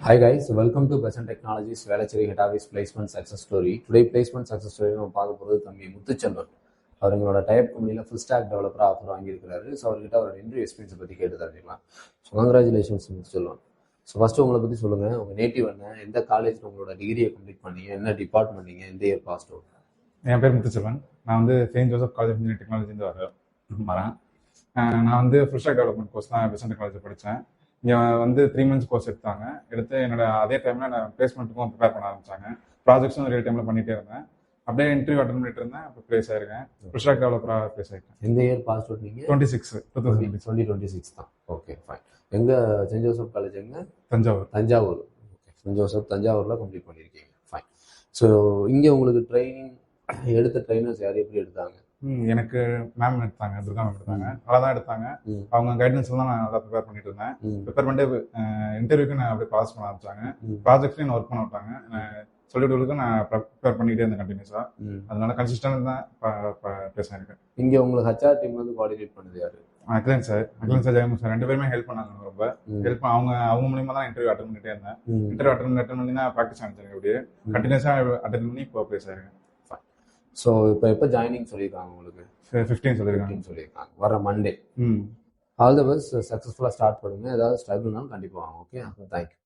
Hi guys, welcome to Besant Technologies Velachery head office placement success story. Today placement success story நம்ம பார்க்க போகிறது தம்பி முத்துச்செல்வன். அவர் எங்களோட டைப் கம்பெனியில் ஃபுல் ஸ்டாக் டெவலப்பராக ஆஃபர் வாங்கியிருக்கிறாரு. ஸோ அவர்கிட்ட அவரோட இன்டர்வியூ எக்ஸ்பீரியன்ஸை பற்றி கேட்டு தெரிஞ்சுக்கலாம். So congratulations Muthuselvan. So first உங்களை பற்றி சொல்லுங்கள். உங்கள் நேட்டிவ் என்ன, எந்த காலேஜில் உங்களோட டிகிரியை கம்ப்ளீட் பண்ணீங்க, என்ன டிபார்ட்மெண்ட் நீங்கள், எந்த இயர் பாஸ் அவுட்? என் பேர் முத்துச்செல்வன். நான் வந்து செயின்ட் ஜோசப் காலேஜ் இன்ஜினியரிங் டெக்னாலஜிந்து வரேன். நான் வந்து ஃபுல் ஸ்டாக் டெவலப்மெண்ட் கோர்ஸ் தான் பெசன்ட் டெக்னாலஜி படித்தேன். இங்கே வந்து 3 months கோர்ஸ் எடுத்து என்னோட அதே டைமில் நான் பிளேஸ்மெண்ட்டுக்கும் ப்ரிப்பேர் பண்ண ஆரம்பித்தாங்க. ப்ராஜெக்ட்ஸும் ரியல் டைமில் பண்ணிகிட்டே இருந்தேன். அப்படியே இன்டர்வியூ அட்டன் பண்ணிட்டு இருந்தேன். இப்போ ப்ளேஸ் ஆயிருக்கேன். ஃபுல் ஸ்டாக் டெவலப்பராக ப்ளேஸ் ஆயிருக்கேன். எந்த இயர் பாஸ் அவுட் நீங்கள்? 2026 தான். Okay fine. எங்கே? செயின்ட் ஜோசப் காலேஜ் எங்கே? தஞ்சாவூர். ஓகே, செயின்ட் ஜோசப் தஞ்சாவூரில் கம்ப்ளீட் பண்ணியிருக்கீங்க. ஃபைன். ஸோ இங்கே உங்களுக்கு ட்ரைனிங் எடுத்த ட்ரைனர்ஸ் யார் எப்படி எடுத்தாங்க? எனக்கு மேம் எடுத்தாங்க, துர்கா மேம் எடுத்தாங்க. நல்லா தான் எடுத்தாங்க. அவங்க கைடன்ஸ்ல தான் நான் நல்லா ப்ரிப்பேர் பண்ணிட்டு இருந்தேன். ப்ரிப்பேர் பண்ணிட்டு இன்டர்வியூக்கு நான் அப்படியே பாஸ் பண்ண ஆரம்பிச்சாங்க. ப்ராஜெக்ட்லையும் நான் ஒர்க் பண்ண விட்டாங்க. சொல்லிட்டு நான் ப்ரிப்பேர் பண்ணிட்டே இருந்தேன் கண்டினியூஸா. அதனால கன்சிஸ்டன்ட் தான் பேசியிருக்கேன். இங்கே உங்களுக்கு ஹச்ஆர் டீம் வந்து கோஆர்டினேட் பண்ணது யாரு? அகிலன் சார், ஜெயமு சார் 2 பேருமே ஹெல்ப் பண்ணாங்க. ரொம்ப ஹெல்ப். அவங்க மூலியமா தான் இன்டர்வியூ அட்டன் பண்ணிட்டே இருந்தேன். இன்டர்வியூ அட்டன் பண்ணி தான் ப்ராக்டிஸ் ஆனிச்சேன். அப்படியே கண்டினியூஸா அட்டன் பண்ணி இப்போ பேசியிருக்கேன். ஸோ இப்போ எப்போ ஜாயினிங் சொல்லியிருக்காங்க உங்களுக்கு? 15 சொல்லியிருக்காங்க. வர மண்டே. All the best. சக்ஸஸ்ஃபுல்லாக ஸ்டார்ட் பண்ணுங்க. ஏதாவது ஸ்ட்ரகிள்னாலும் கண்டிப்பாக வாங்க. Okay, thank you.